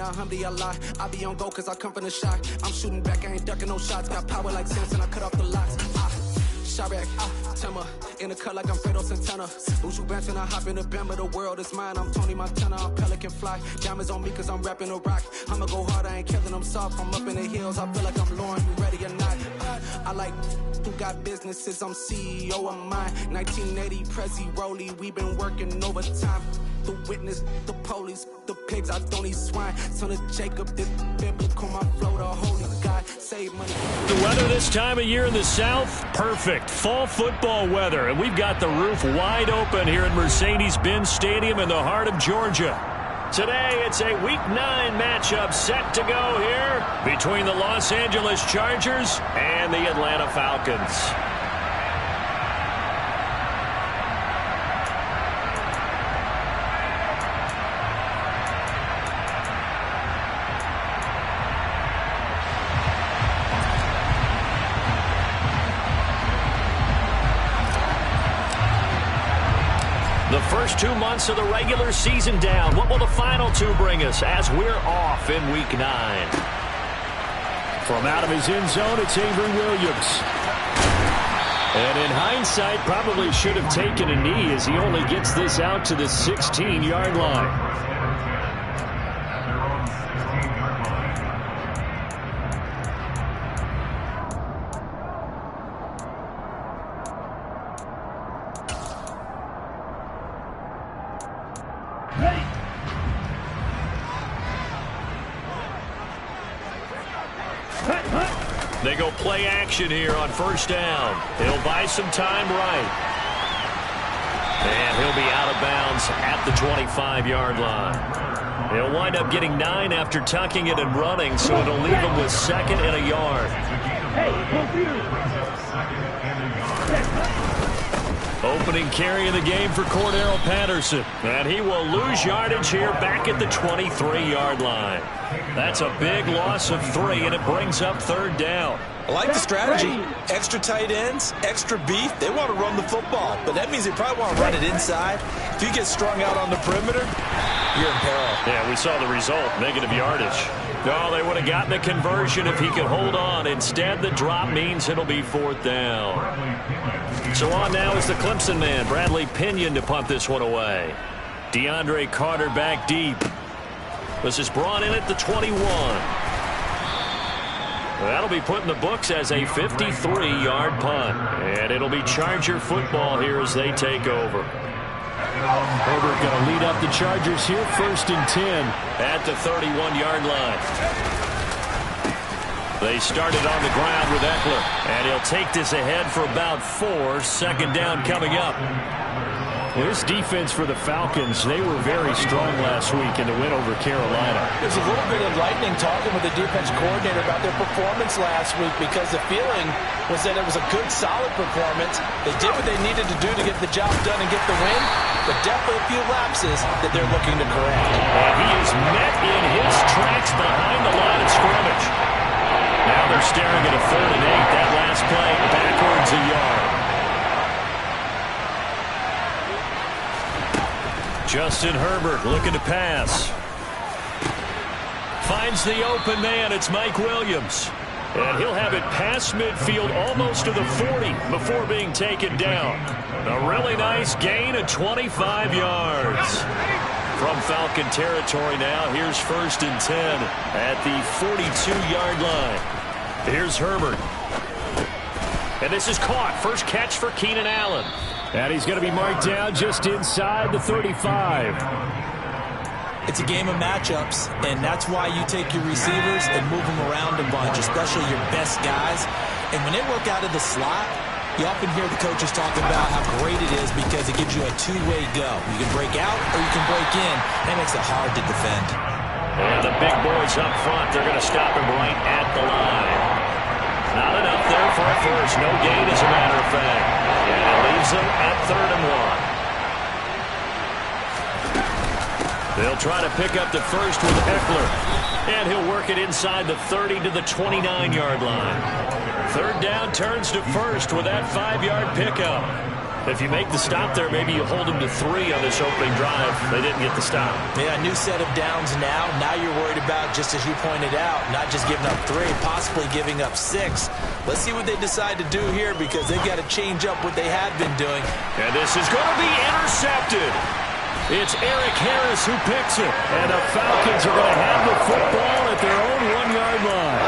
now, alhamdulillah. I be on go cause I come from the shot. I'm shooting back, I ain't ducking no shots. Got power like Samson, I cut off the locks. Sharek, Timmer, in the cut like I'm Fredo Santana. Uju Benson, I hop in the Bama, the world is mine. I'm Tony Montana, I'm Pelican Fly. Diamonds on me cause I'm rapping a rock. I'ma go hard, I ain't killing them soft. I'm up in the hills, I feel like I'm Lauren, you ready or not? I like who got businesses, I'm CEO of mine. 1980 Prezi Rolly, we been working overtime. The witness, the police, the pigs, I don't eat swine. Son of Jacob, this biblical, my flow, the holy God, save money. The weather this time of year in the South, perfect. Fall football weather, and we've got the roof wide open here at Mercedes-Benz Stadium in the heart of Georgia. Today, it's a Week 9 matchup set to go here between the Los Angeles Chargers and the Atlanta Falcons. The first 2 months of the regular season down. What will the final 2 bring us as we're off in Week 9? From out of his end zone, it's Avery Williams. And in hindsight, probably should have taken a knee as he only gets this out to the 16-yard line. They go play action here on first down. He'll buy some time right. And he'll be out of bounds at the 25-yard line. He'll wind up getting 9 after tucking it and running, so it'll leave him with 2nd and a yard. Opening carry of the game for Cordero Patterson. And he will lose yardage here back at the 23-yard line. That's a big loss of 3, and it brings up 3rd down. I like the strategy. Extra tight ends, extra beef. They want to run the football, but that means they probably want to run it inside. If you get strung out on the perimeter, you're in peril. Yeah, we saw the result, negative yardage. No, they would have gotten the conversion if he could hold on. Instead, the drop means it'll be 4th down. So on now is the Clemson man, Bradley Pinion, to punt this one away. DeAndre Carter back deep. This is brought in at the 21. That'll be put in the books as a 53-yard punt. And it'll be Charger football here as they take over. Herbert going to lead up the Chargers here, 1st and 10 at the 31-yard line. They started on the ground with Eckler, and he'll take this ahead for about 4. 2nd down coming up. This defense for the Falcons, they were very strong last week in the win over Carolina. There's a little bit of lightning talking with the defense coordinator about their performance last week because the feeling was that it was a good, solid performance. They did what they needed to do to get the job done and get the win, but definitely a few lapses that they're looking to correct. And he is met in his tracks behind the line of scrimmage. Now they're staring at a 3rd and 8. That last play backwards a yard. Justin Herbert looking to pass. Finds the open man. It's Mike Williams. And he'll have it past midfield almost to the 40 before being taken down. A really nice gain of 25 yards. From Falcon territory now, here's 1st and 10 at the 42-yard line. Here's Herbert. And this is caught. First catch for Keenan Allen. And he's going to be marked down just inside the 35. It's a game of matchups, and that's why you take your receivers and move them around a bunch, especially your best guys. And when they work out of the slot, you often hear the coaches talking about how great it is because it gives you a two-way go. You can break out or you can break in. That makes it hard to defend. And the big boys up front, they're going to stop him right at the line. Not enough there for a first. No gain, as a matter of fact. And it leaves them at 3rd and 1. They'll try to pick up the first with Eckler. And he'll work it inside the 30 to the 29-yard line. 3rd down turns to 1st with that 5-yard pickup. If you make the stop there, maybe you hold them to 3 on this opening drive. They didn't get the stop. Yeah, new set of downs now. Now you're worried about, just as you pointed out, not just giving up 3, possibly giving up 6. Let's see what they decide to do here, because they've got to change up what they had been doing. And this is going to be intercepted. It's Eric Harris who picks it. And the Falcons are going to have the football at their own 1-yard line.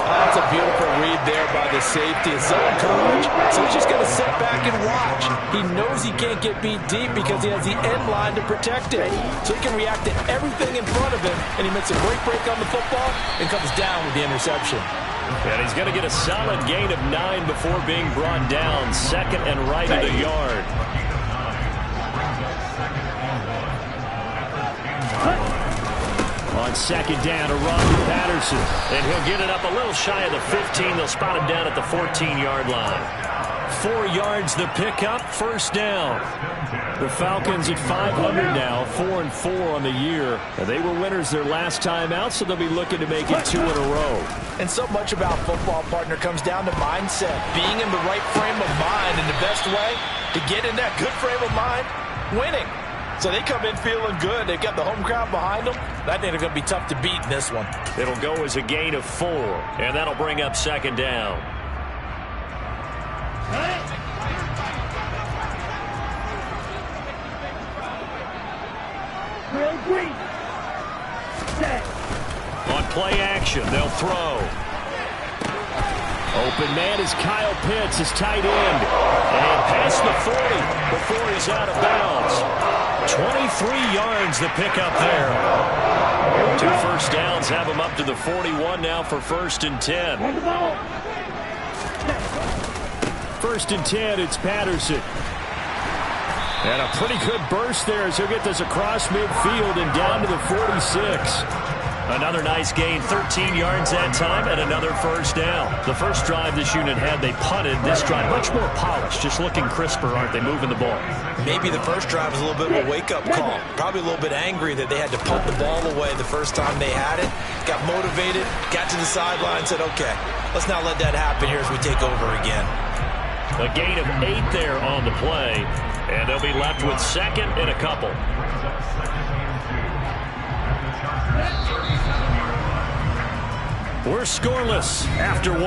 That's a beautiful read there by the safety. It's zone coverage, so he's just going to sit back and watch. He knows he can't get beat deep because he has the end line to protect it. So he can react to everything in front of him, and he makes a great break on the football and comes down with the interception. And he's going to get a solid gain of 9 before being brought down. Second and right at a yard. On second down, a run to Patterson. And he'll get it up a little shy of the 15. They'll spot him down at the 14-yard line. 4 yards the pickup, first down. The Falcons at 500 now, 4-4 on the year. And they were winners their last time out, so they'll be looking to make it 2 in a row. And so much about football, partner, comes down to mindset. Being in the right frame of mind, and the best way to get in that good frame of mind, winning. So they come in feeling good. They've got the home crowd behind them. I think they're going to be tough to beat in this one. It'll go as a gain of 4, and that'll bring up second down. On play action, they'll throw. Open man is Kyle Pitts, his tight end. And past the 40 before he's out of bounds. 23 yards the pickup there. 2 first downs have him up to the 41 now for 1st and 10. 1st and 10, it's Patterson. And a pretty good burst there as he'll get this across midfield and down to the 46. Another nice gain, 13 yards that time, and another first down. The first drive this unit had, they punted. This drive, much more polished, just looking crisper, aren't they, moving the ball? Maybe the first drive was a little bit of a wake-up call. Probably a little bit angry that they had to punt the ball away the first time they had it. Got motivated, got to the sideline, said, okay, let's not let that happen here as we take over again. A gain of 8 there on the play, and they'll be left with second and a couple. We're scoreless after 1.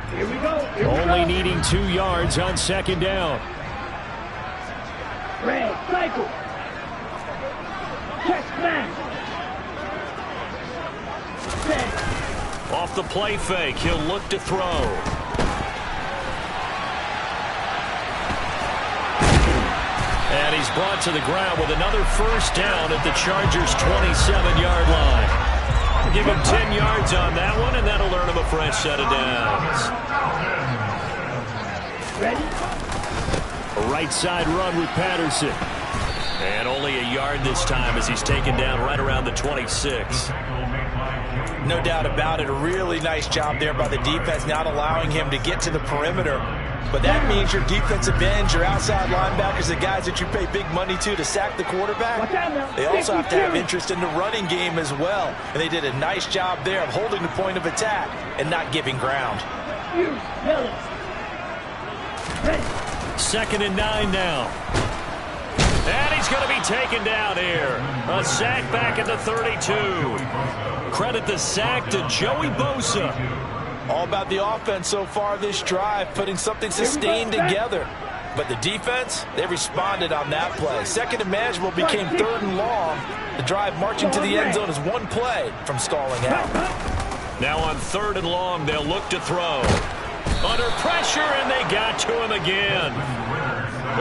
Here we go. Only needing 2 yards on second down. Red, cycle. Catch man. Off the play fake, he'll look to throw. And he's brought to the ground with another first down at the Chargers' 27-yard line. Give him 10 yards on that one, and that'll earn him a fresh set of downs. Ready? A right side run with Patterson. And only a yard this time as he's taken down right around the 26. No doubt about it. A really nice job there by the defense, not allowing him to get to the perimeter. But that means your defensive ends, your outside linebackers, the guys that you pay big money to sack the quarterback, they also have to have interest in the running game as well. And they did a nice job there of holding the point of attack and not giving ground. 2nd and 9 now. And he's going to be taken down here. A sack back at the 32. Credit the sack to Joey Bosa. All about the offense so far this drive, putting something sustained together. But the defense, they responded on that play. Second and manageable became 3rd and long. The drive marching to the end zone is 1 play from stalling out. Now on 3rd and long, they'll look to throw. Under pressure, and they got to him again.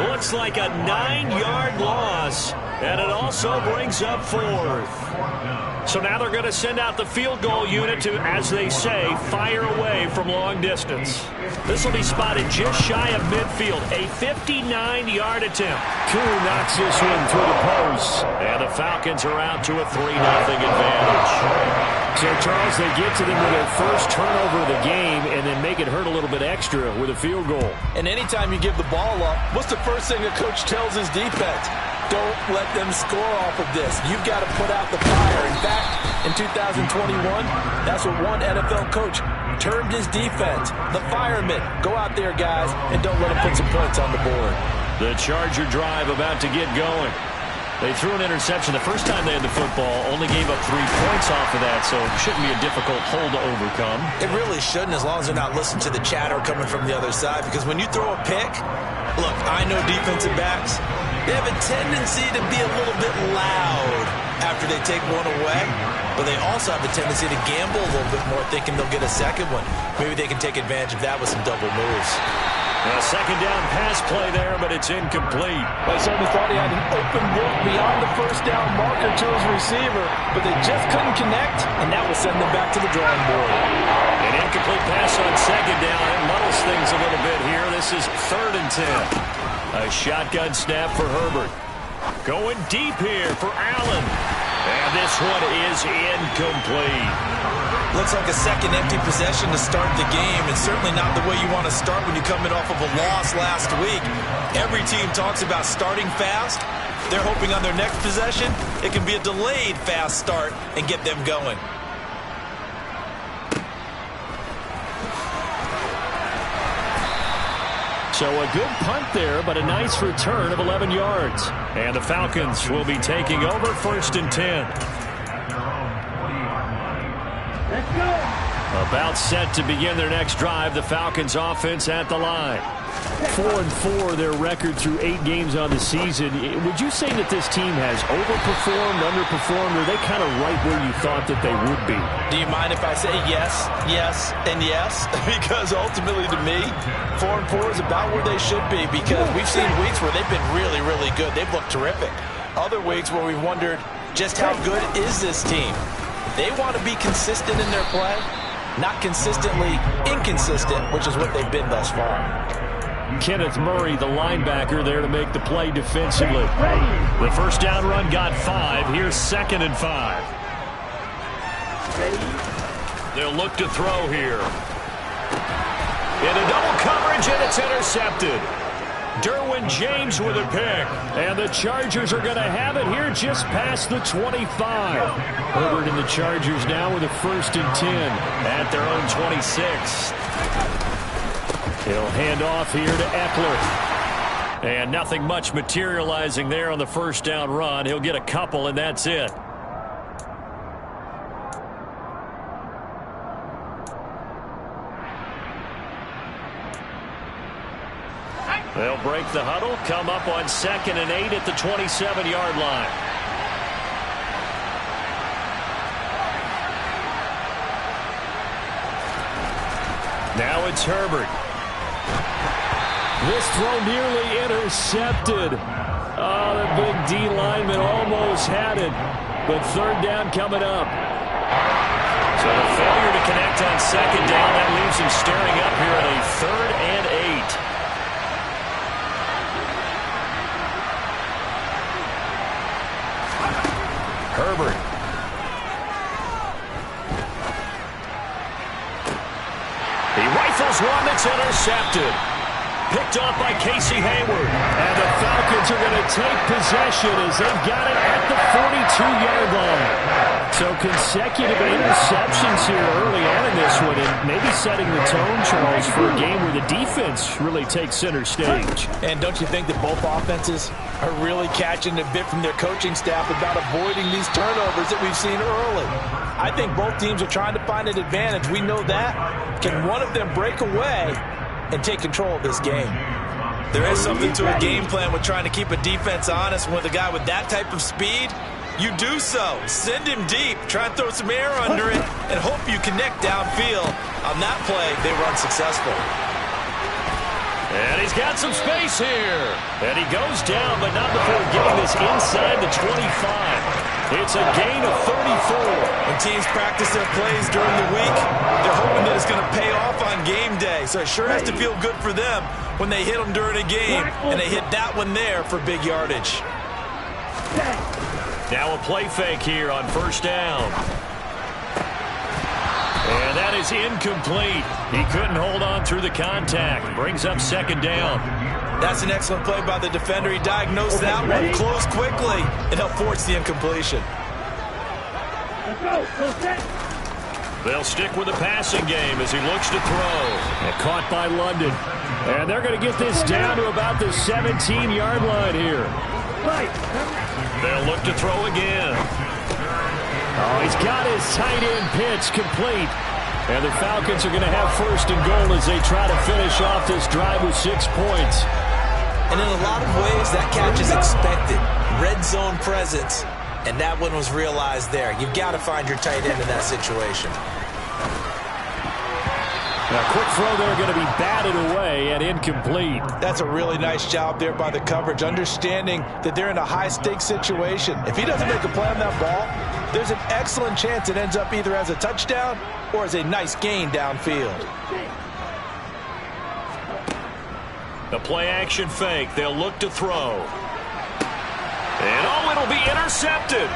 Looks like a 9-yard loss And it also brings up 4th. So now they're going to send out the field goal unit to, as they say, fire away from long distance. This will be spotted just shy of midfield. A 59-yard attempt. Koo knocks this one through the post. And the Falcons are out to a 3-0 advantage. So, Charles, they get to them with their first turnover of the game and then make it hurt a little bit extra with a field goal. And anytime you give the ball up, what's the first thing a coach tells his defense? Don't let them score off of this. You've got to put out the fire. In fact, in 2021, that's what one NFL coach termed his defense. The firemen. Go out there, guys, and don't let them put some points on the board. The Charger drive about to get going. They threw an interception the first time they had the football, only gave up 3 points off of that, so it shouldn't be a difficult hole to overcome. It really shouldn't, as long as they're not listening to the chatter coming from the other side, because when you throw a pick, look, I know defensive backs, they have a tendency to be a little bit loud after they take one away, but they also have a tendency to gamble a little bit more, thinking they'll get a second one. Maybe they can take advantage of that with some double moves. A second down pass play there, but it's incomplete. They certainly thought he had an open look beyond the first down marker to his receiver, but they just couldn't connect, and that will send them back to the drawing board. An incomplete pass on second down. It muddles things a little bit here. This is 3rd and 10. A shotgun snap for Herbert. Going deep here for Allen. And this one is incomplete. Looks like a second empty possession to start the game, and certainly not the way you want to start when you're coming off of a loss last week. Every team talks about starting fast. They're hoping on their next possession it can be a delayed fast start and get them going. So a good punt there, but a nice return of 11 yards. And the Falcons will be taking over 1st and 10. Let's go. About set to begin their next drive. The Falcons offense at the line. 4-4, their record through 8 games on the season. Would you say that this team has overperformed, underperformed, or are they kind of right where you thought that they would be? Do you mind if I say yes, yes, and yes? Because ultimately to me, 4-4 is about where they should be, because we've seen weeks where they've been really, really good. They've looked terrific. Other weeks where we've wondered just how good is this team? They want to be consistent in their play, not consistently inconsistent, which is what they've been thus far. Kenneth Murray, the linebacker, there to make the play defensively. The first down run got 5. Here's 2nd and 5. They'll look to throw here. Into double coverage, and it's intercepted. Derwin James with a pick. And the Chargers are going to have it here just past the 25. Herbert and the Chargers now with a 1st and 10 at their own 26. He'll hand off here to Eckler. And nothing much materializing there on the first down run. He'll get a couple, and that's it. They'll break the huddle, come up on 2nd and 8 at the 27-yard line. Now it's Herbert. This throw nearly intercepted. Oh, the big D lineman almost had it. But 3rd down coming up. So the failure to connect on 2nd down, that leaves him staring up here at a 3rd and 8. Herbert. He rifles one that's intercepted. Picked off by Casey Hayward. And the Falcons are going to take possession as they've got it at the 42-yard line. So consecutive interceptions here early on in this one, and maybe setting the tone, Charles, for a game where the defense really takes center stage. And don't you think that both offenses are really catching a bit from their coaching staff about avoiding these turnovers that we've seen early? I think both teams are trying to find an advantage. We know that. Can one of them break away and take control of this game? There is something to a game plan with trying to keep a defense honest. With a guy with that type of speed, you do so. Send him deep. Try and throw some air under it and hope you connect downfield. On that play, they were unsuccessful. And he's got some space here. And he goes down, but not before getting this inside the 25. It's a gain of 34. When teams practice their plays during the week, they're hoping that it's going to pay off on game day. So it sure has to feel good for them when they hit them during a game, and they hit that one there for big yardage. Now a play fake here on first down. And that is incomplete. He couldn't hold on through the contact. Brings up second down. That's an excellent play by the defender. He diagnosed that one, closed quickly, and helped force the incompletion. They'll stick with the passing game as he looks to throw. And caught by London. And they're going to get this down to about the 17-yard line here. They'll look to throw again. Oh, he's got his tight end pitch complete. And the Falcons are going to have first and goal as they try to finish off this drive with 6 points. And in a lot of ways, that catch is expected. Red zone presence. And that one was realized there. You've got to find your tight end in that situation. Now, quick throw there going to be batted away and incomplete. That's a really nice job there by the coverage, understanding that they're in a high-stakes situation. If he doesn't make a play on that ball, there's an excellent chance it ends up either as a touchdown or as a nice gain downfield. The play-action fake. They'll look to throw. And, oh, it'll be intercepted.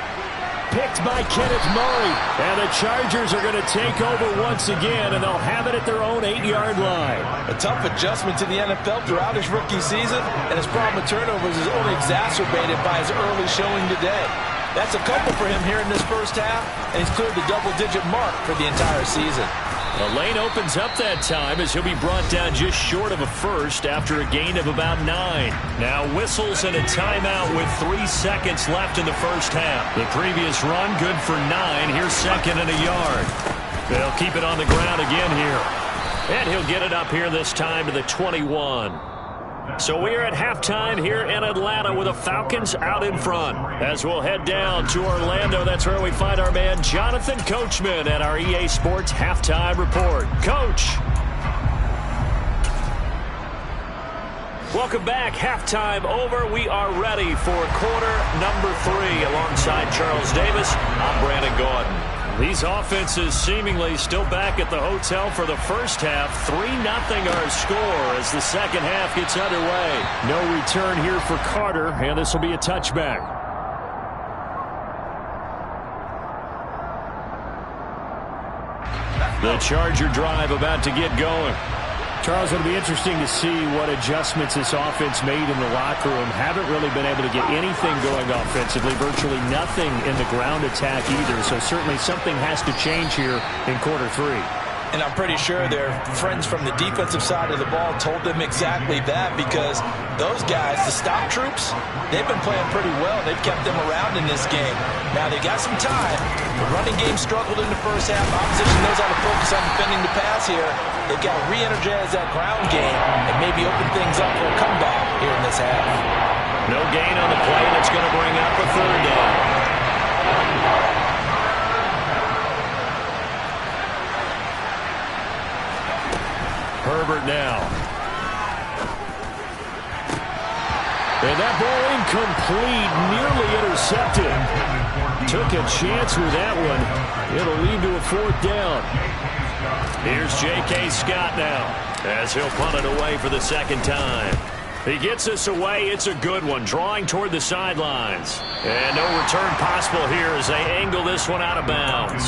Picked by Kenneth Murray. And the Chargers are going to take over once again, and they'll have it at their own 8-yard line. A tough adjustment to the NFL throughout his rookie season, and his problem with turnovers is only exacerbated by his early showing today. That's a couple for him here in this first half, and he's cleared the double-digit mark for the entire season. The lane opens up that time as he'll be brought down just short of a first after a gain of about 9. Now whistles and a timeout with 3 seconds left in the first half. The previous run good for 9. Here's second and a yard. They'll keep it on the ground again here. And he'll get it up here this time to the 21. So we are at halftime here in Atlanta with the Falcons out in front. As we'll head down to Orlando, that's where we find our man Jonathan Coachman at our EA Sports Halftime Report. Coach. Welcome back. Halftime over. We are ready for quarter number 3. Alongside Charles Davis, I'm Brandon Gordon. These offenses seemingly still back at the hotel for the first half. 3-0 our score as the second half gets underway. No return here for Carter, and this will be a touchback. The Charger drive about to get going. Charles, it'll be interesting to see what adjustments this offense made in the locker room. Haven't really been able to get anything going offensively. Virtually nothing in the ground attack either. So certainly something has to change here in quarter 3. And I'm pretty sure their friends from the defensive side of the ball told them exactly that, because those guys, the stop troops, they've been playing pretty well. They've kept them around in this game. Now, they got some time. The running game struggled in the first half. Opposition knows how to focus on defending the pass here. They've got to re-energize that ground game and maybe open things up for a comeback here in this half. No gain on the play, and it's going to bring up a third down. Herbert now. And that ball incomplete, nearly intercepted. Took a chance with that one. It'll lead to a fourth down. Here's J.K. Scott now as he'll punt it away for the second time. He gets this away. It's a good one, drawing toward the sidelines. And no return possible here as they angle this one out of bounds.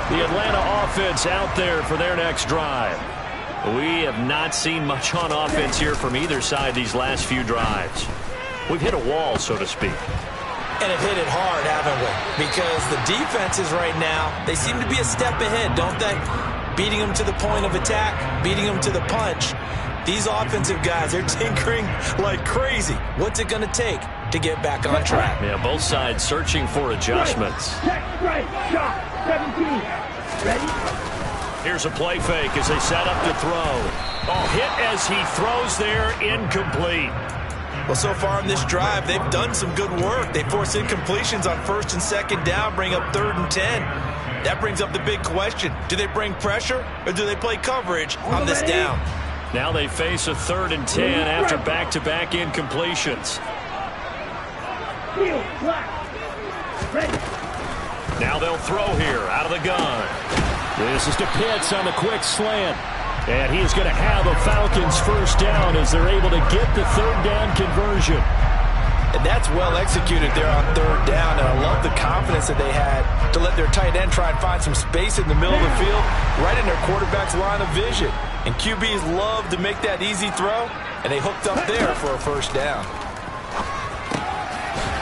The Atlanta offense out there for their next drive. We have not seen much on offense here from either side these last few drives. We've hit a wall, so to speak. And have hit it hard, haven't we? Because the defenses right now, they seem to be a step ahead, don't they? Beating them to the point of attack, beating them to the punch. These offensive guys, they're tinkering like crazy. What's it going to take to get back on track? Yeah, both sides searching for adjustments. Right, shot, 17. Ready? Here's a play fake as they set up to throw. Oh, hit as he throws there, incomplete. Well, so far in this drive, they've done some good work. They force incompletions on first and second down, bring up 3rd and 10. That brings up the big question. Do they bring pressure or do they play coverage on this down? Now they face a 3rd and 10 after back-to-back incompletions. Now they'll throw here out of the gun. This is to Pitts on the quick slant. And he is going to have a Falcons first down as they're able to get the 3rd down conversion. And that's well executed there on 3rd down. And I love the confidence that they had to let their tight end try and find some space in the middle of the field, right in their quarterback's line of vision. And QBs love to make that easy throw, and they hooked up there for a first down.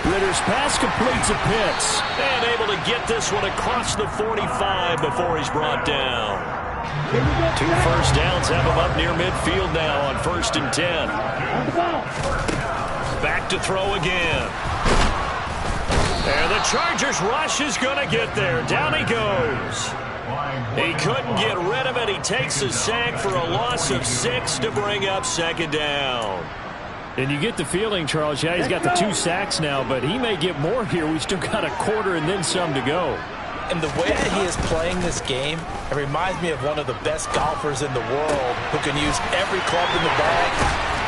Ritter's pass completes to Pitts. And able to get this one across the 45 before he's brought down. 2 first downs have him up near midfield now on 1st and 10. Back to throw again. And the Chargers rush is going to get there. Down he goes. He couldn't get rid of it. He takes a sack for a loss of 6 to bring up 2nd down. And you get the feeling, Charles, yeah, he's got the 2 sacks now, but he may get more here. We've still got a quarter and then some to go. And the way that he is playing this game, it reminds me of one of the best golfers in the world who can use every club in the bag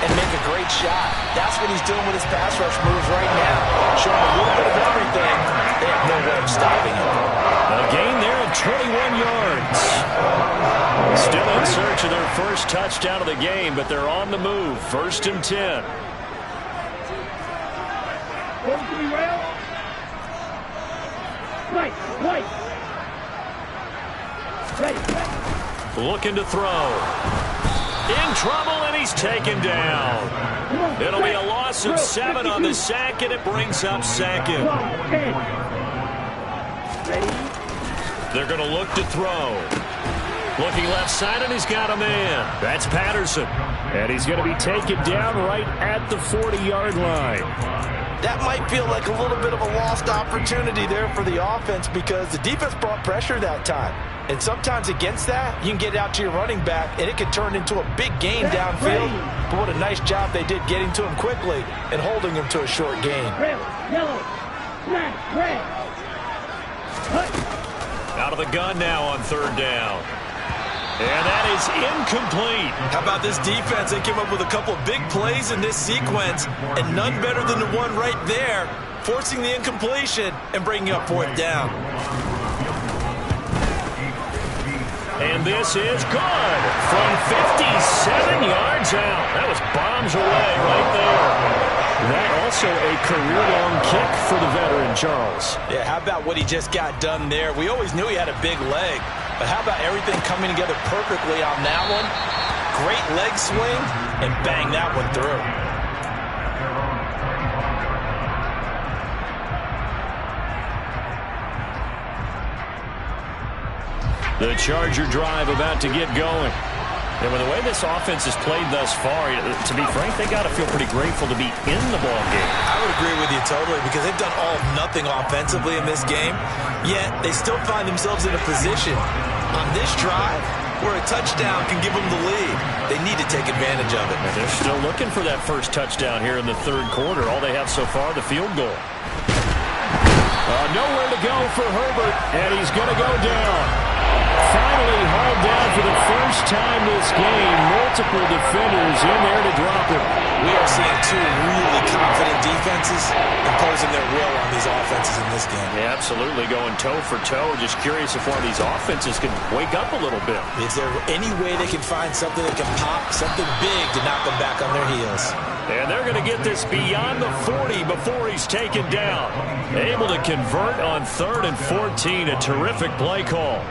and make a great shot. That's what he's doing with his pass rush moves right now. Showing a little bit of everything. They have no way of stopping him. A gain there of 21 yards. Still in search of their first touchdown of the game, but they're on the move. 1st and 10. Looking to throw. In trouble, and he's taken down. It'll be a loss of 7 on the sack, and it brings up 2nd. They're going to look to throw. Looking left side, and he's got a man. That's Patterson. And he's going to be taken down right at the 40-yard line. That might feel like a little bit of a lost opportunity there for the offense because the defense brought pressure that time. And sometimes against that, you can get out to your running back, and it can turn into a big gain downfield. But what a nice job they did getting to him quickly and holding him to a short gain. Out of the gun now on 3rd down. And that is incomplete. How about this defense? They came up with a couple of big plays in this sequence, and none better than the one right there, forcing the incompletion and bringing up 4th down. And this is good from 57 yards out. That was bombs away right there. That also a career-long kick for the veteran, Charles. Yeah, how about what he just got done there? We always knew he had a big leg, but how about everything coming together perfectly on that one? Great leg swing, and bang that one through. The Charger drive about to get going. And with the way this offense has played thus far, to be frank, they got to feel pretty grateful to be in the ball game. I would agree with you totally because they've done all of nothing offensively in this game, yet they still find themselves in a position on this drive where a touchdown can give them the lead. They need to take advantage of it. And they're still looking for that first touchdown here in the 3rd quarter. All they have so far, the field goal. Nowhere to go for Herbert, and he's going to go down. Finally hauled down for the first time this game. Multiple defenders in there to drop him. We are seeing 2 really confident defenses imposing their will on these offenses in this game. Yeah, absolutely, going toe for toe. Just curious if one of these offenses can wake up a little bit. Is there any way they can find something that can pop, something big to knock them back on their heels? And they're going to get this beyond the 40 before he's taken down. Able to convert on 3rd and 14. A terrific play call.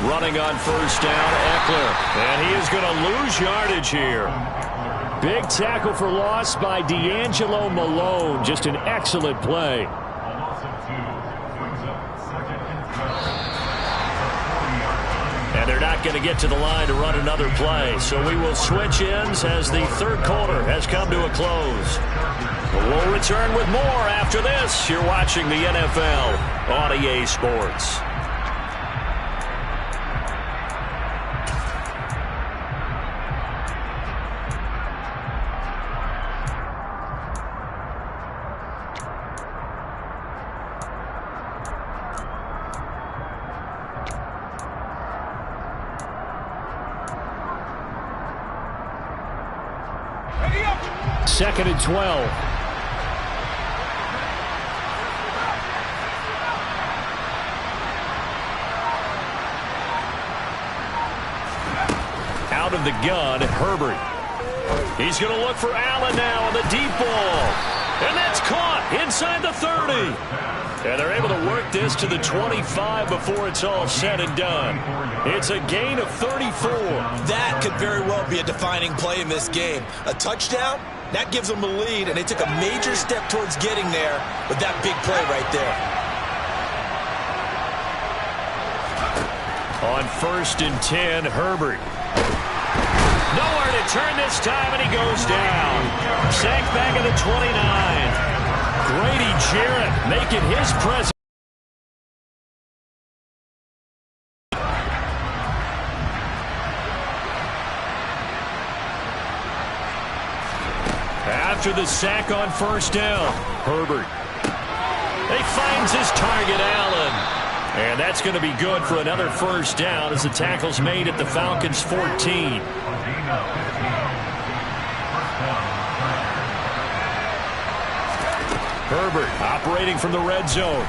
Running on 1st down, Eckler. And he is going to lose yardage here. Big tackle for loss by D'Angelo Malone. Just an excellent play. And they're not going to get to the line to run another play. So we will switch ends as the 3rd quarter has come to a close. We'll return with more after this. You're watching the NFL on EA Sports. 2nd and 12. Out of the gun, Herbert. He's going to look for Allen now on the deep ball. And that's caught inside the 30. And they're able to work this to the 25 before it's all said and done. It's a gain of 34. That could very well be a defining play in this game. A touchdown, that gives them the lead, and they took a major step towards getting there with that big play right there. On 1st and 10, Herbert. Nowhere to turn this time, and he goes down. Sacked back at the 29. Grady Jarrett making his presence. After the sack on 1st down, Herbert. He finds his target, Allen. And that's going to be good for another 1st down as the tackle's made at the Falcons' 14. Herbert operating from the red zone.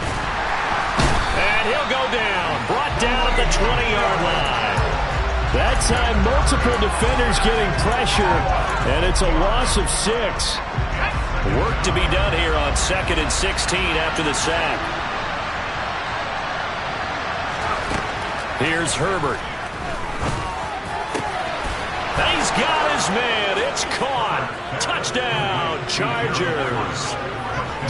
And he'll go down. Brought down at the 20-yard line. That time, multiple defenders getting pressure, and it's a loss of 6. Work to be done here on 2nd and 16 after the sack. Here's Herbert. He's got his man. It's caught. Touchdown, Chargers.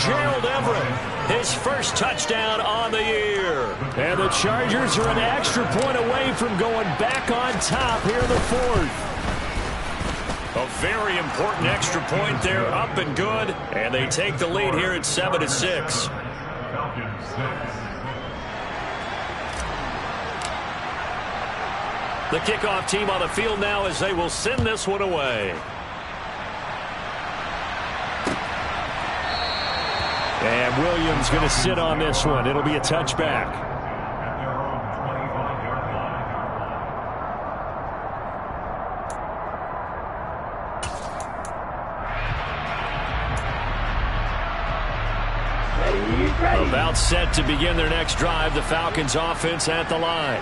Gerald Everett, his first touchdown on the year. And the Chargers are an extra point away from going back on top here in the 4th. A very important extra point there, up and good. And they take the lead here at 7-6. The kickoff team on the field now as they will send this one away. And Williams going to sit on this one. It'll be a touchback. About set to begin their next drive, the Falcons offense at the line.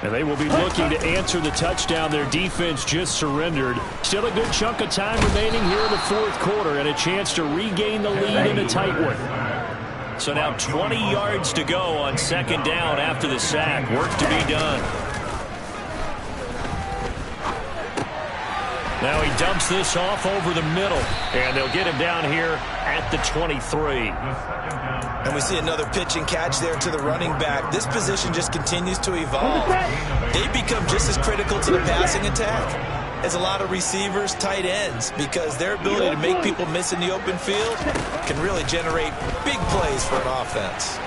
And they will be looking to answer the touchdown their defense just surrendered. Still a good chunk of time remaining here in the 4th quarter and a chance to regain the lead in a tight one. So now 20 yards to go on 2nd down after the sack. Work to be done. Now he dumps this off over the middle, and they'll get him down here at the 23. And we see another pitch and catch there to the running back. This position just continues to evolve. They become just as critical to the passing attack as a lot of receivers, tight ends, because their ability to make people miss in the open field can really generate big plays for an offense.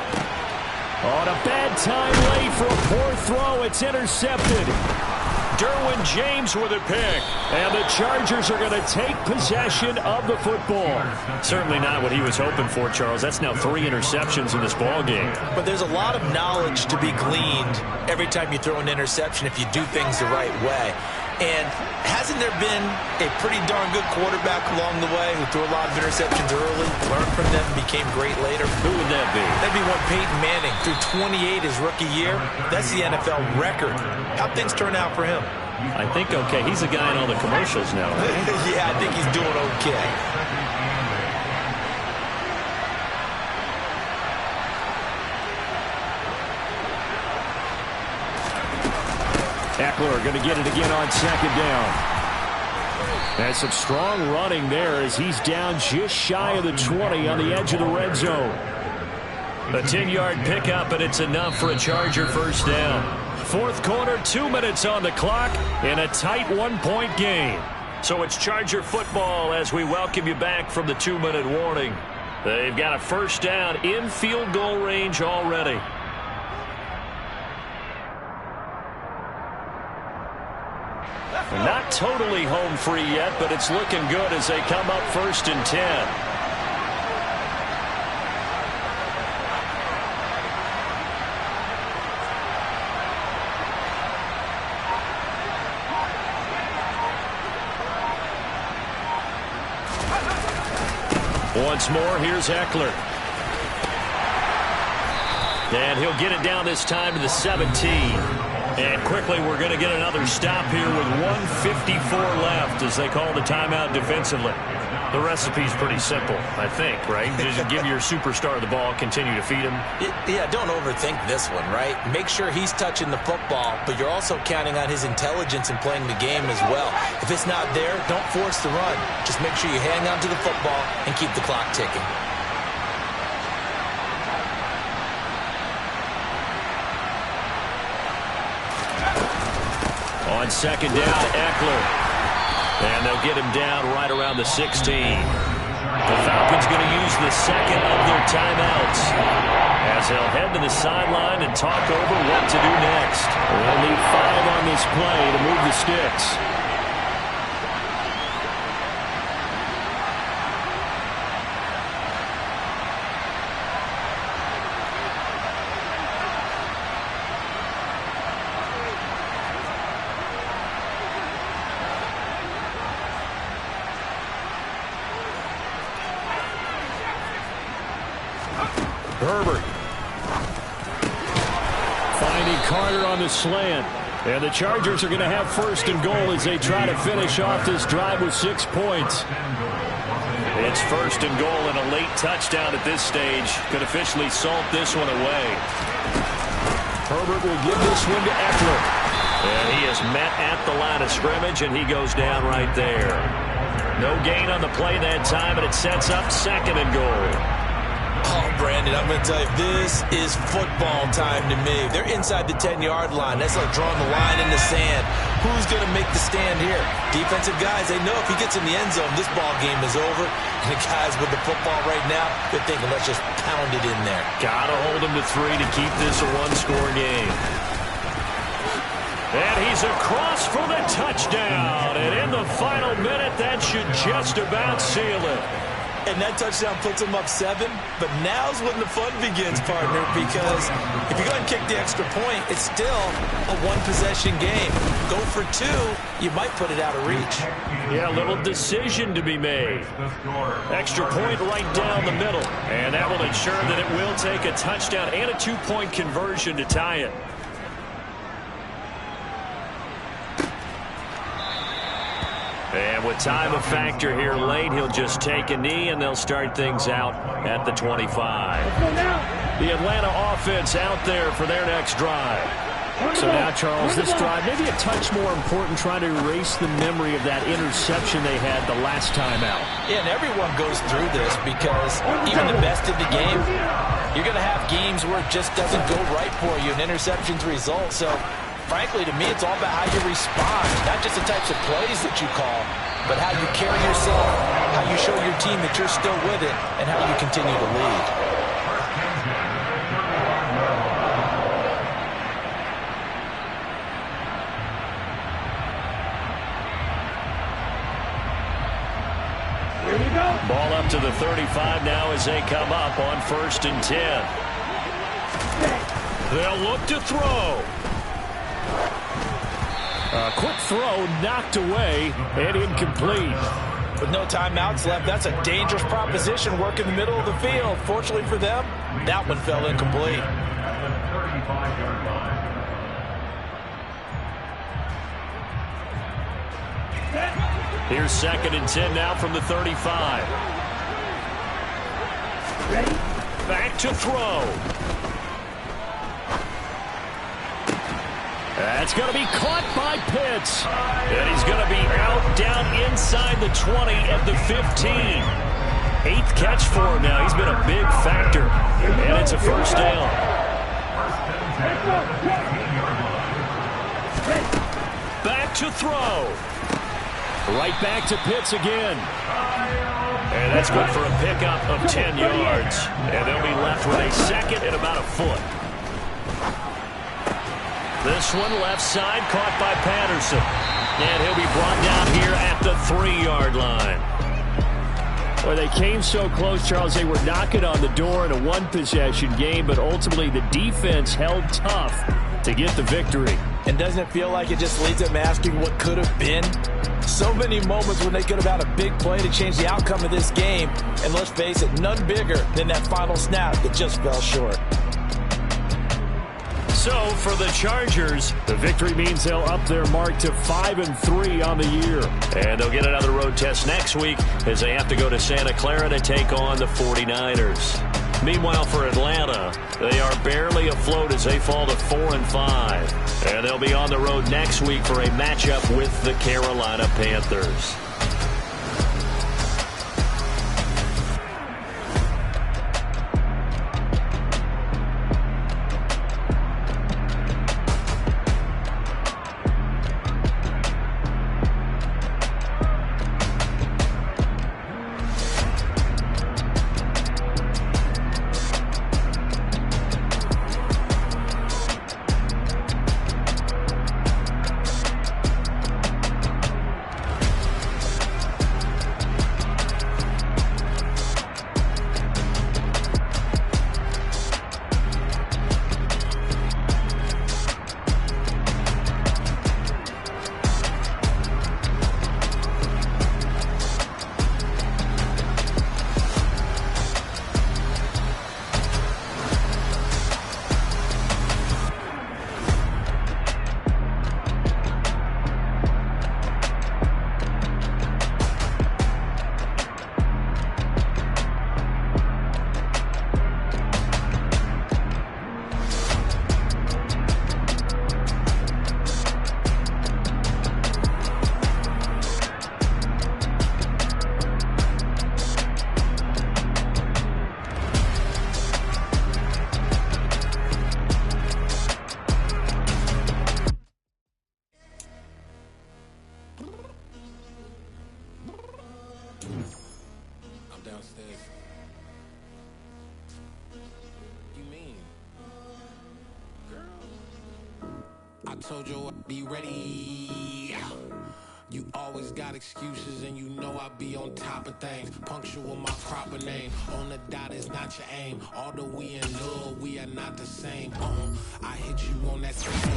On a bad time late for a poor throw. It's intercepted. Derwin James with a pick. And the Chargers are going to take possession of the football. Certainly not what he was hoping for, Charles. That's now 3 interceptions in this ball game. But there's a lot of knowledge to be gleaned every time you throw an interception if you do things the right way. And hasn't there been a pretty darn good quarterback along the way who threw a lot of interceptions early, learned from them, became great later? Who would that be? That'd be one Peyton Manning. Threw 28 his rookie year. That's the NFL record. How'd things turn out for him? I think okay. He's a guy in all the commercials now, right? Yeah, I think he's doing okay. Eckler going to get it again on 2nd down. And some strong running there as he's down just shy of the 20 on the edge of the red zone. A 10-yard pickup, and it's enough for a Charger 1st down. 4th quarter, 2 minutes on the clock in a tight 1-point game. So it's Charger football as we welcome you back from the 2-minute warning. They've got a 1st down in field goal range already. Not totally home free yet, but it's looking good as they come up 1st and 10. Once more, here's Eckler. And he'll get it down this time to the 17. And quickly, we're going to get another stop here with 1:54 left as they call the timeout defensively. The recipe's pretty simple, I think, right? Just give your superstar the ball, continue to feed him. Yeah, don't overthink this one, right? Make sure he's touching the football, but you're also counting on his intelligence in playing the game as well. If it's not there, don't force the run. Just make sure you hang on to the football and keep the clock ticking. On second down, Eckler. And they'll get him down right around the 16. The Falcons going to use the second of their timeouts as they'll head to the sideline and talk over what to do next. They'll need 5 on this play to move the sticks. Herbert. Finding Carter on the slant. And the Chargers are going to have first and goal as they try to finish off this drive with 6 points. It's first and goal and a late touchdown at this stage. Could officially salt this one away. Herbert will give this one to Eckler. And he is met at the line of scrimmage, and he goes down right there. No gain on the play that time, and it sets up second and goal. Oh, Brandon, I'm going to tell you, this is football time to me. They're inside the 10-yard line. That's like drawing the line in the sand. Who's going to make the stand here? Defensive guys, they know if he gets in the end zone, this ball game is over. And the guys with the football right now, they're thinking, let's just pound it in there. Got to hold him to 3 to keep this a one-score game. And he's across for the touchdown. And in the final minute, that should just about seal it. And that touchdown puts them up 7. But now's when the fun begins, partner, because if you go and kick the extra point, it's still a one-possession game. Go for 2, you might put it out of reach. Yeah, a little decision to be made. Extra point right down the middle. And that will ensure that it will take a touchdown and a 2-point conversion to tie it. And with time a factor here late, he'll just take a knee, and they'll start things out at the 25. The Atlanta offense out there for their next drive. So now, Charles, this drive maybe a touch more important, trying to erase the memory of that interception they had the last time out. Yeah, and everyone goes through this because even the best of the game, you're going to have games where it just doesn't go right for you, and interceptions result. So frankly, to me, it's all about how you respond, not just the types of plays that you call, but how you carry yourself, how you show your team that you're still with it, and how you continue to lead. Here we go. Ball up to the 35 now as they come up on 1st and 10. They'll look to throw. A quick throw knocked away and incomplete. With no timeouts left, that's a dangerous proposition. Work in the middle of the field. Fortunately for them, that one fell incomplete. Here's 2nd and 10 now from the 35. Ready? Back to throw. That's going to be caught by Pitts. And he's going to be out down inside the 20 at the 15. 8th catch for him now. He's been a big factor. And it's a first down. Back to throw. Right back to Pitts again. And that's good for a pickup of 10 yards. And they'll be left with a second and about a foot. This one left side caught by Patterson. And he'll be brought down here at the 3-yard line. Well, they came so close, Charles. They were knocking on the door in a one-possession game, but ultimately the defense held tough to get the victory. And doesn't it feel like it just leads them asking what could have been? So many moments when they could have had a big play to change the outcome of this game. And let's face it, none bigger than that final snap that just fell short. So for the Chargers, the victory means they'll up their mark to 5-3 on the year. And they'll get another road test next week as they have to go to Santa Clara to take on the 49ers. Meanwhile, for Atlanta, they are barely afloat as they fall to 4-5. And they'll be on the road next week for a matchup with the Carolina Panthers. Told you I'd be ready. You always got excuses and you know I be on top of things. Punctual my proper name. On the dot is not your aim. Although we in love, we are not the same. I hit you on that screen.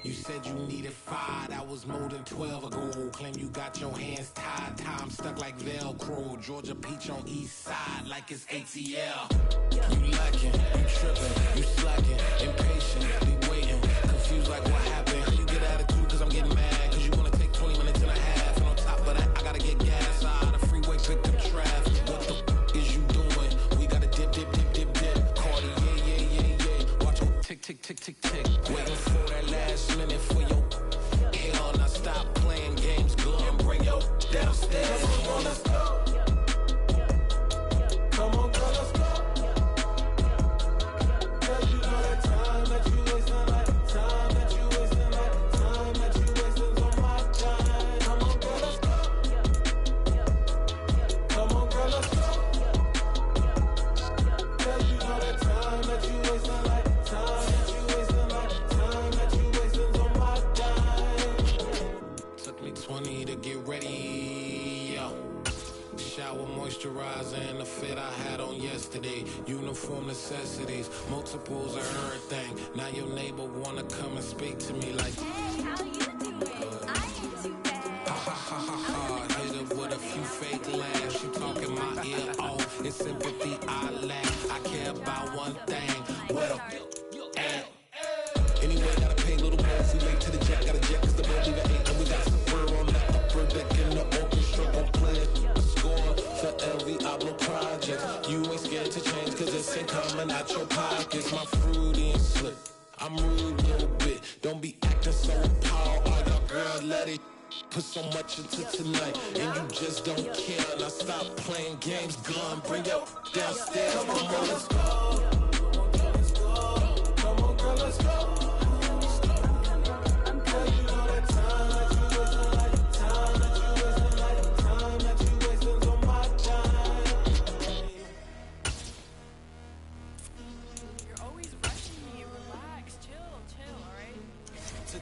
You said you needed 5, that was more than 12 ago. Claim you got your hands tied, time stuck like Velcro. Georgia Peach on east side like it's ATL. You lacking, you tripping, you slacking, impatient, be waiting, confused like what happened. How you get attitude cause I'm getting mad, cause you wanna take 20 minutes and a half. And on top of that, I gotta get gas out of the freeway, pick up traffic. What the is you doing? We gotta dip, Cardi, yeah. Watch it tick, tick, tick, tick, tick. Waiting for that last minute for your hell. Now stop playing games, go and bring your downstairs. Come on, let's go. Come on, girl, let's go. Cause you know that time that you wasting, like time that you wasting, like time that you wasting on my time. Come on, girl, let's go. Come on, girl, let's go. Cause you know that time that you wasting, like time that you wasting, like time that you wasting on my time. Took me 20 to get ready, yo. Shower, moisturizer, and the fit I had on yesterday. Uniform necessities, multiples of everything. Now your neighbor wanna come and speak to me like, Hey, how you doing? I ain't too bad. ha ha ha ha ha. Hit her with a few fake laughs. She talking my ear off. It's sympathy I lack. I care about one thing. What up? Anyway, gotta pay a little more if we late to the jet. Got a jet cause the boat even ate. And we got some fur on the upper deck in the orchestra. Gon' play a score for every Ablo project. You ain't scared to change cause it's ain't coming out your pockets. My fruity and slip. I'm rude a little bit. Don't be acting so appalled. All y'all girls let it put so much into tonight. And you just don't care. Now stop playing games. Gun, bring your downstairs. Come on, girl, let's go. Come on, girl, let's go.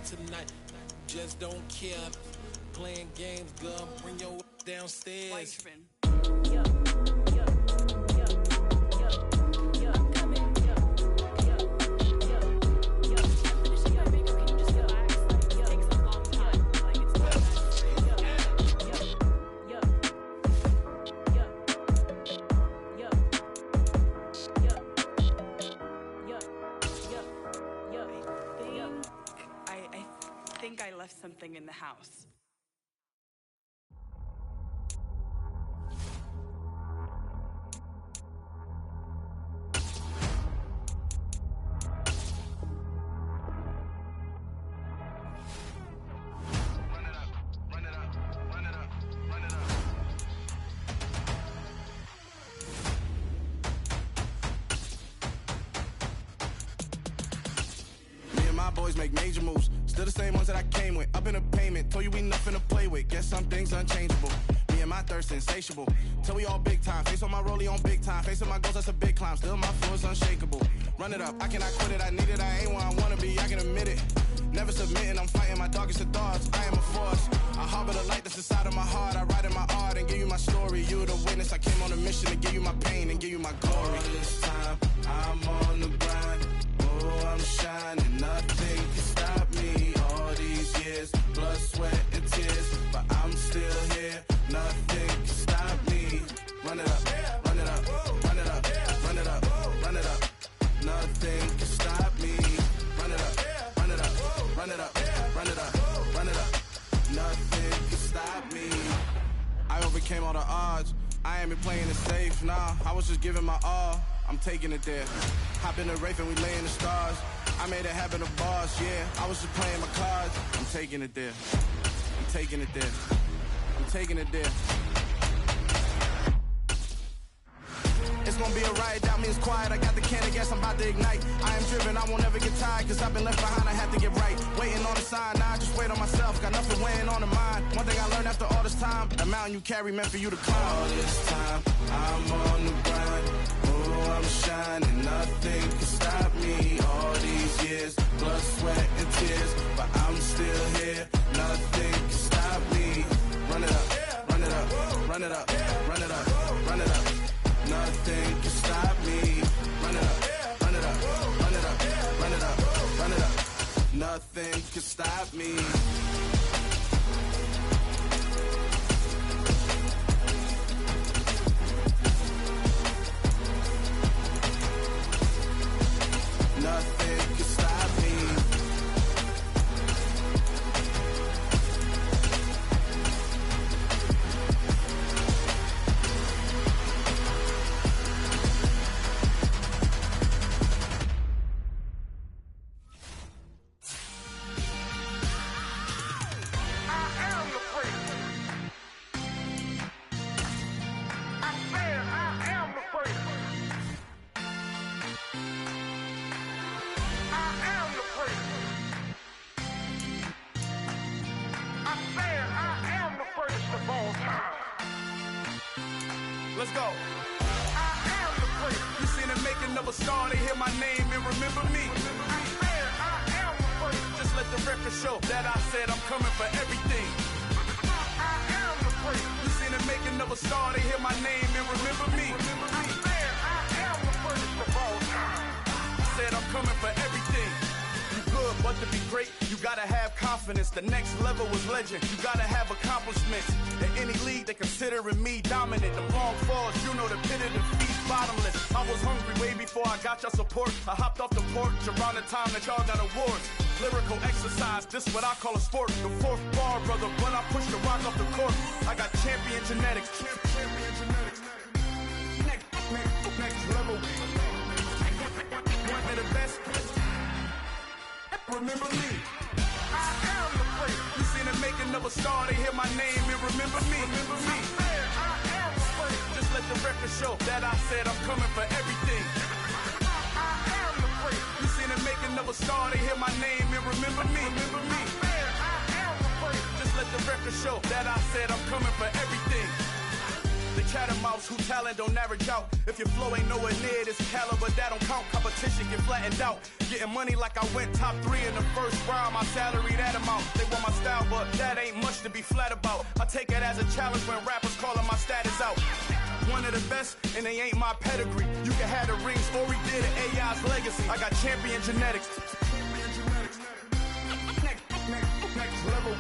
Tonight, just don't care. Playing games, girl, bring your downstairs. think I left something in the house. Boys make major moves, still the same ones that I came with. Up in a payment, told you we nothing to play with. Guess some things unchangeable. Me and my thirst insatiable. Till we all big time. Face on my rollie on big time. Facing my goals, that's a big climb. Still my flow is unshakable. Run it up, I cannot quit it. I need it, I ain't where I wanna be. I can admit it. Never submitting, I'm fighting my darkest of thoughts. I am a force. I harbor the light that's inside of my heart. I write in my art and give you my story. You the witness. I came on a mission to give you my pain and give you my glory. All this time, I'm on the grind. Oh, I'm shining, nothing can stop me. All these years, blood, sweat, and tears, but I'm still here. Nothing can stop me. Run it up, run it up, run it up, run it up, run it up. Nothing can stop me. Run it up, run it up, run it up, run it up, run it up. Nothing can stop me. I overcame all the odds. I ain't been playing it safe, nah. I was just giving my all. I'm taking it there. Hop in the Wraith and we lay in the stars. I made it happen, the boss, yeah. I was just playing my cards. I'm taking it there. I'm taking it there. I'm taking it there. It's gonna be a riot, doubt me it's quiet. I got the can of gas, I'm about to ignite. I am driven, I won't ever get tired, cause I've been left behind, I have to get right. Waiting on the sign, now I just wait on myself. Got nothing weighing on the mind. One thing I learned after all this time, the mountain you carry meant for you to climb. All this time, I'm on the grind. Oh, I'm shining, nothing can stop me. All these years, blood, sweat, and tears, but I'm still here. Nothing can stop me. Run it up, run it up, run it up, run it up, run it up. Nothing can stop me. Run it up, run it up, run it up, run it up, run it up. Nothing can stop me. Nothing can stop me. Let's go. I am the place. You seen the making of a star, they hear my name and remember me. I am the place. Just let the record show that I said I'm coming for everything. I am the place. You seen the making of a star, they hear my name and remember me. I am the first of all time. I said I'm coming for everything. You good, but to be great, you gotta have confidence. The next level was legend. You gotta have accomplishments. In any league, they considering me dominant. The wrong falls, you know the pit of defeat, bottomless. I was hungry way before I got your support. I hopped off the porch around the time that y'all got awards. Lyrical exercise, this what I call a sport. The fourth bar, brother, when I push the rock off the court. I got champion genetics. Champion genetics. Next level. One of the best. Remember me. I am the place. You seen the making of a star, they hear my name and remember me. Remember me. I am the place. Just let the record show that I said I'm coming for everything. I am the place. You seen the making of a star, they hear my name and remember me. Remember me. I am the place. Just let the record show that I said I'm coming for everything. The catamounts who talent don't average out. If your flow ain't nowhere near this caliber, that don't count. Competition get flattened out. Getting money like I went top 3 in the first round. My salary that amount. They want my style, but that ain't much to be flat about. I take it as a challenge when rappers calling my status out. One of the best, and they ain't my pedigree. You can have the rings, or he did an AI's legacy. I got champion genetics. Next level.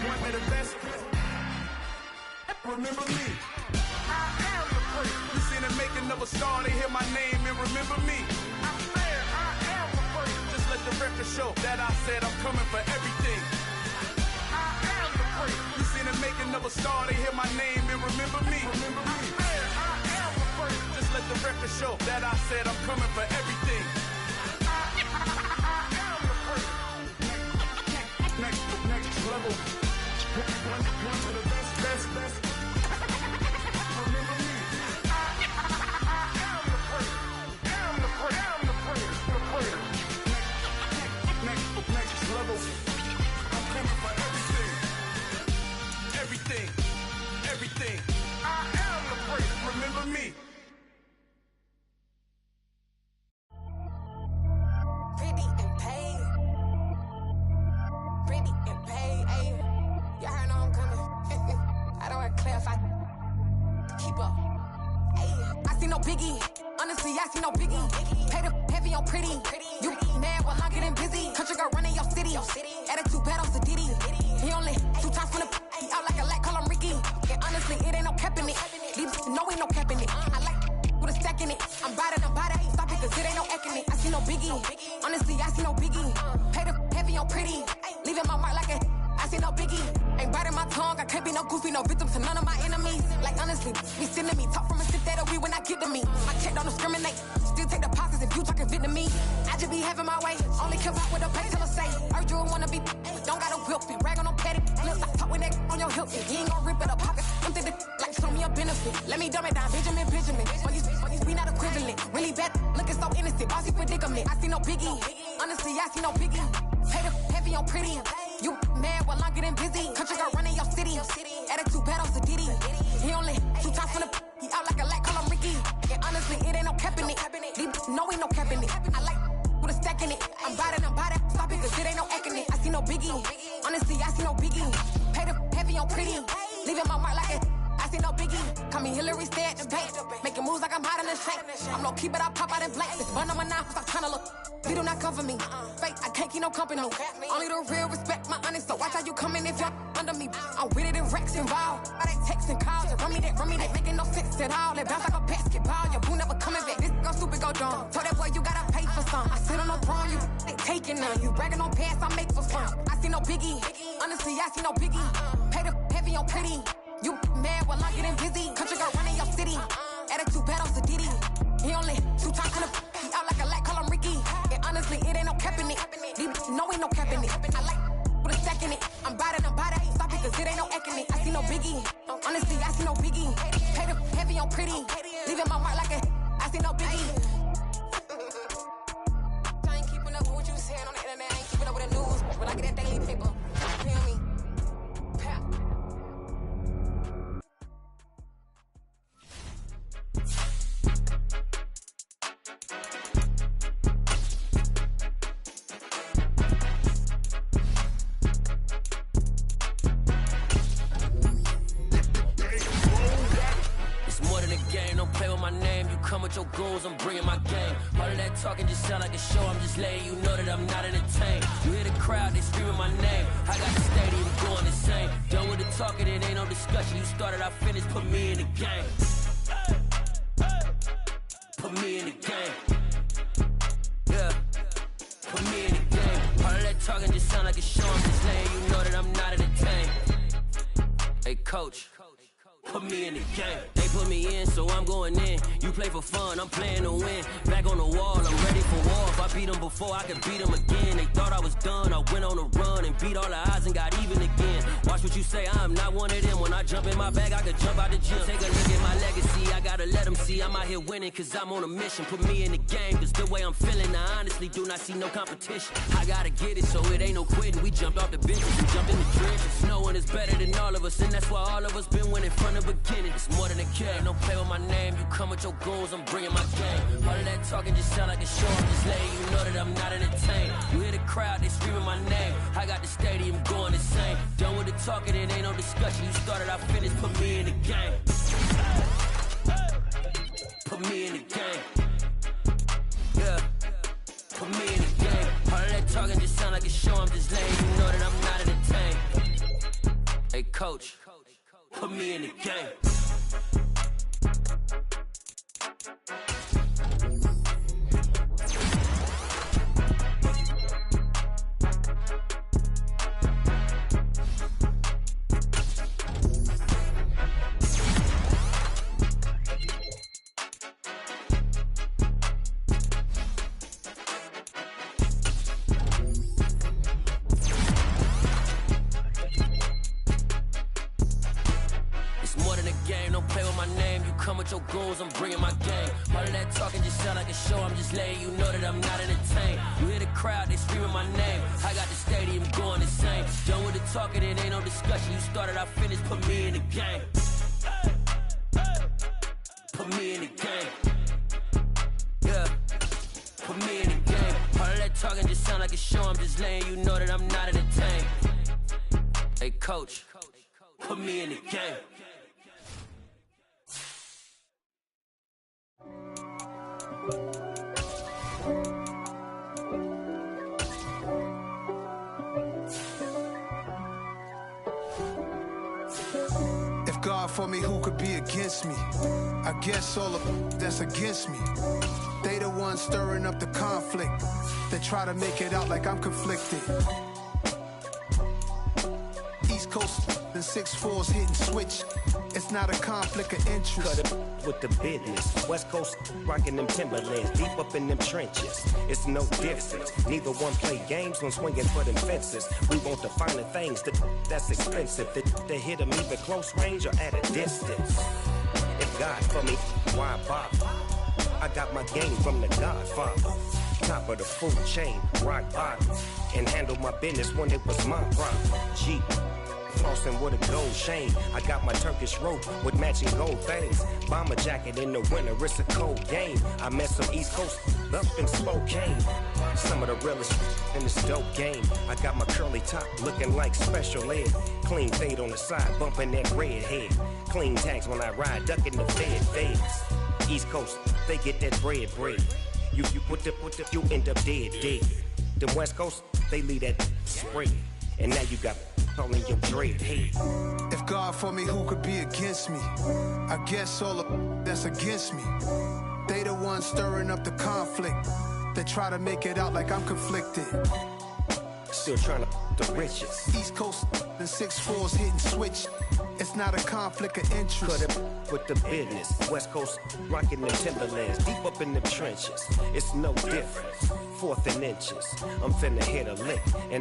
One of the best. Remember me. I am the place. You seen the making of a star, they hear my name and remember me. I am the place. Just let the record show that I said I'm coming for everything. I am the prince. You seen the making of a star, they hear my name and remember me. I am the prince. Just let the record show that I said I'm coming for everything. I am the prince. Next level. One to the best. Remember me. I am the prince. I'm the prince. Next level. I'm coming for everything. I am the prince. Remember me. Pretty and paid. Ayy. Y'all heard I'm coming. I don't clarify. Keep up. Ayy. I see no biggie. Honestly, I see no biggie. Pay the heavy on pretty. You mad while I'm getting busy. Country girl running your city. Attitude bad on Diddy. He only 2 times from the out like a light, call him Ricky. And honestly, it ain't no cap in it. Leave no ain't no cap in it. I like with a stack in it. I'm by that. Stop it, cause it ain't no acting it. I see no biggie. Honestly, I see no biggie. Pay the heavy on pretty. Leaving my mark like a I see no biggie. Ain't biting my tongue. I can't be no goofy, no victim to none of my enemies. Like honestly, be sending me talk from a sip that we when I get to me. My check don't discriminate. Still take deposits if you talking Vietnamese. I just be having my way. Only care about what the pay till I say. Heard you wanna be, don't gotta whip it. Rag on no petty. Look, I talk with that on your hip. You ain't gon' rip it up pocket. I'm thinking like show me a benefit. Let me dumb it down, Benjamin. For these we not equivalent. Really bad, looking so innocent. Bossy predicament. I see no biggie. Honestly, I see no biggie. Pay the heavy on pretty. You mad while I'm getting busy. Country girl running your city. Attitude bad on Diddy. He only 2 times from the he out like a light, call him Ricky. And honestly, it ain't no cap in it. No ain't no cap in it. I like with a stack in it. I'm by that. Stop it, cause it ain't no acting it. I see no biggie. Honestly, I see no biggie. Pay the heavy on pretty. Leaving my mark like it. I see no biggie. Call me Hillary, stay at the bank. Making moves like I'm hot in the shank. I'm low key, but I pop out in blanks. It's bun on my knife, stop trying to look. They do not come for me. Fake, I can't keep no company. Only the real respect my honest. So watch how you coming if y'all under me. I'm with it and Rex involved. By they texting calls and run me that making no sense at all. They bounce like a basketball. Your boo never coming back. This go stupid, go dumb. Told that boy you gotta pay for some. I sit on the throne, you they taking none. You bragging on past, I make for fun. I see no biggie. Honestly, I see no biggie. Pay the heavy on pretty. You mad while I'm getting busy. Country girl running your city. Attitude bad on Diddy. He only 2 times from the he out like a light, call him Ricky. And honestly, it ain't no cap in it. No ain't no cap in it. I like with a stack in it. I'm by that. Stop it, cause it ain't no acting it. I see no biggie. Honestly, I see no biggie. Pay the heavy on pretty. Leaving my mark like a I see no biggie. I ain't keeping up with what you saying on the internet. I ain't keeping up with the news. When I get that daily paper, feel me? Come with your goons, I'm bringing my game. All of that talking just sound like a show. I'm just letting you know that I'm not entertained. You hear the crowd, they screaming my name. I got the stadium going insane. Done with the talking, it ain't no discussion. You started, I finished, put me in the game. Put me in the game. Yeah, put me in the game. All of that talking just sound like a show. I'm just letting you know that I'm not entertained. Hey, coach. Put me in the game. They put me in, so I'm going in. You play for fun, I'm playing to win. Back on the wall, I'm ready for war. If I beat them before, I could beat them again. They thought I was done, I went on a run and beat all the odds and got even again. Watch what you say, I'm not one of them. When I jump in my bag, I could jump out the gym. Take a look at my legacy, I gotta let them see I'm out here winning, cause I'm on a mission. Put me in the game, cause the way I'm feeling, I honestly do not see no competition. I gotta get it, so it ain't no quitting. We jumped off the benches, we jumped in the trenches. No one is better than all of us, and that's why all of us been winning from the beginning. It's more than a care, don't play with my name. You come with your goons, I'm bringing my game. All of that talking just sound like a show. I'm just letting you know that I'm not entertained. You hear the crowd, they screaming my name. I got the stadium going insane. Done with the talking, it ain't no discussion. You started, I finished, put me in the game. Put me in the game. Yeah, put me in the game. All of that talking just sound like a show. I'm just letting you know that I'm not entertained. Hey, coach. Put me in the game. come with your goons, I'm bringing my game. All of that talking just sound like a show, I'm just letting you know that I'm not entertained. You hear the crowd, they screaming my name. I got the stadium going insane. Done with the talking, it ain't no discussion. You started, I finished, put me in the game. Put me in the game. Yeah, put me in the game. All of that talking just sound like a show, I'm just letting you know that I'm not entertained. Hey, coach, put me in the game. If God for me, who could be against me? I guess all of that's against me. They the ones stirring up the conflict. They try to make it out like I'm conflicted. East Coast and 6'4's hitting switch. It's not a conflict of interest. Cut it with the business. West Coast rocking them Timberlands, deep up in them trenches. It's no difference. Neither one play games when swinging for them fences. We want the finer things that's expensive. They hit them either close range or at a distance. If God for me, why bother? I got my game from the Godfather. Top of the food chain, rock bottom. And handle my business when it was my problem. Jeep. Flossing with a gold chain. I got my Turkish rope with matching gold things. Bomber jacket in the winter, it's a cold game. I met some East Coast up in Spokane. Some of the realest in this dope game. I got my curly top looking like special ed. Clean fade on the side, bumping that red head. Clean tags when I ride, ducking the feds. East Coast, they get that bread. You put the, you end up dead. Them West Coast, they leave that spread. And now you got all in your dread head. If God for me, who could be against me? I guess all of that's against me. They the ones stirring up the conflict. They try to make it out like I'm conflicted. Still trying to the riches. East Coast and 6'4's hitting switch. It's not a conflict of interest. Cut it with the business. West Coast rocking the Timberlands, deep up in the trenches. It's no difference. 4th and inches. I'm finna hit a lick and